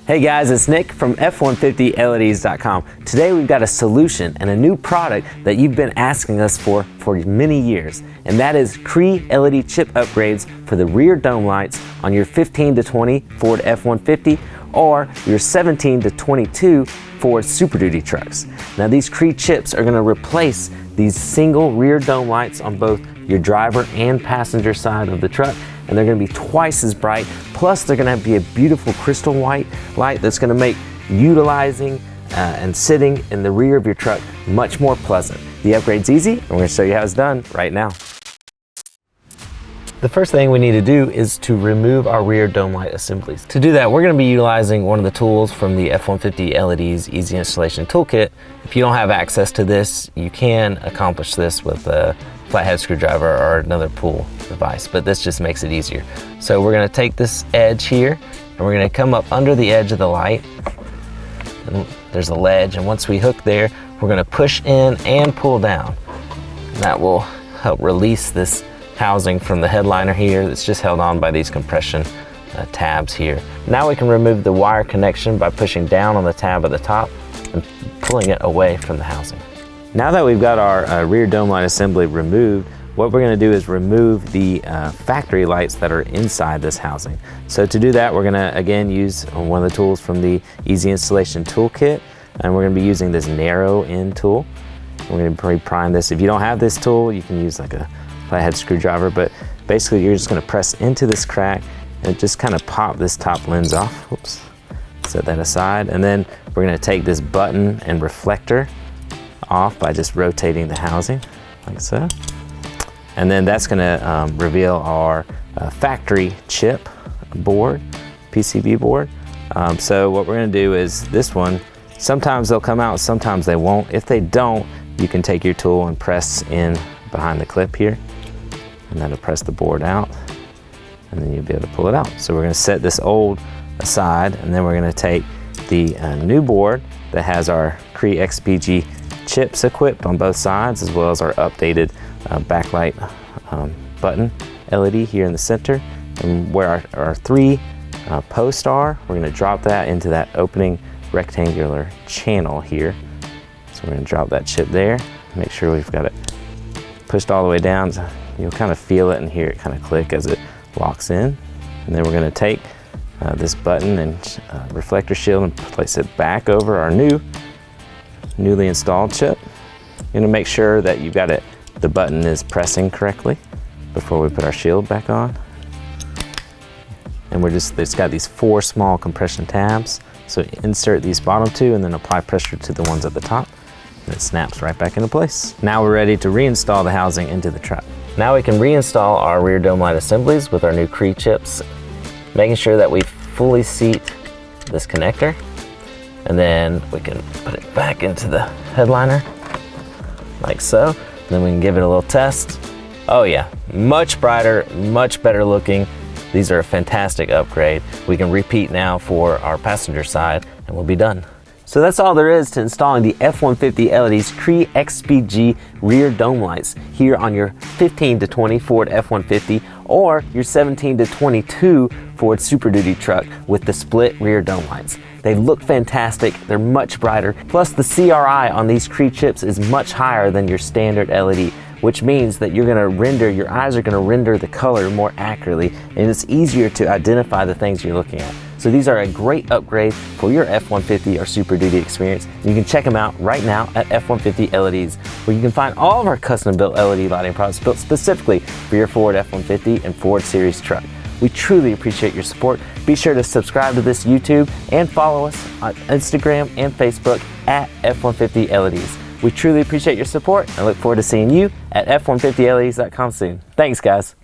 Hey guys, it's Nick from F150LEDs.com. Today we've got a solution and a new product that you've been asking us for many years, and that is CREE LED chip upgrades for the rear dome lights on your 15 to 20 Ford F150 or your 17 to 22 Ford Super Duty trucks. Now these CREE chips are going to replace these single rear dome lights on both your driver and passenger side of the truck, and they're going to be twice as bright. Plus they're going to be a beautiful crystal white light that's going to make utilizing and sitting in the rear of your truck much more pleasant. The upgrade's easy, and we're going to show you how it's done right now. The first thing we need to do is to remove our rear dome light assemblies. To do that, we're going to be utilizing one of the tools from the F150 LED's Easy Installation Toolkit. If you don't have access to this, you can accomplish this with a flathead screwdriver or another pull device, but this just makes it easier. So we're going to take this edge here and we're going to come up under the edge of the light, and there's a ledge, and once we hook there, we're going to push in and pull down. And that will help release this housing from the headliner here that's just held on by these compression tabs here. Now we can remove the wire connection by pushing down on the tab at the top and pulling it away from the housing. Now that we've got our rear dome light assembly removed, what we're going to do is remove the factory lights that are inside this housing. So to do that, we're going to again use one of the tools from the Easy Installation Toolkit, and we're going to be using this narrow end tool. We're going to pre-prime this. If you don't have this tool, you can use like a flathead screwdriver, but basically you're just going to press into this crack and just kind of pop this top lens off. Oops. Set that aside, and then we're going to take this button and reflector off by just rotating the housing like so, and then that's going to reveal our factory chip board, PCB board. So what we're going to do is this one, sometimes they'll come out, sometimes they won't. If they don't, you can take your tool and press in behind the clip here, and that'll press the board out, and then you'll be able to pull it out. So we're going to set this old aside, and then we're going to take the new board that has our CREE XPG chips equipped on both sides, as well as our updated backlight button LED here in the center, and where our three posts are, we're going to drop that into that opening rectangular channel here. So we're going to drop that chip there, make sure we've got it pushed all the way down. So you'll kind of feel it and hear it kind of click as it locks in. And then we're going to take this button and reflector shield and place it back over our newly installed chip. You're going to make sure that you've got it, the button is pressing correctly before we put our shield back on. And it's got these 4 small compression tabs. So insert these bottom 2 and then apply pressure to the ones at the top. And it snaps right back into place. Now we're ready to reinstall the housing into the truck. Now we can reinstall our rear dome light assemblies with our new CREE chips, making sure that we fully seat this connector, and then we can put it back into the headliner like so. And then we can give it a little test. Oh yeah, much brighter, much better looking. These are a fantastic upgrade. We can repeat now for our passenger side and we'll be done. So that's all there is to installing the F150 LED's CREE XPG rear dome lights here on your 15 to 20 Ford F150 or your 17 to 22 Ford Super Duty truck with the split rear dome lights. They look fantastic, they're much brighter, plus the CRI on these CREE chips is much higher than your standard LED, which means that your eyes are going to render the color more accurately, and it's easier to identify the things you're looking at. So these are a great upgrade for your F150 or Super Duty experience. You can check them out right now at F150 LEDs, where you can find all of our custom-built LED lighting products built specifically for your Ford F150 and Ford Series truck. We truly appreciate your support. Be sure to subscribe to this YouTube and follow us on Instagram and Facebook at F150 LEDs. We truly appreciate your support and look forward to seeing you at F150LEDs.com soon. Thanks, guys.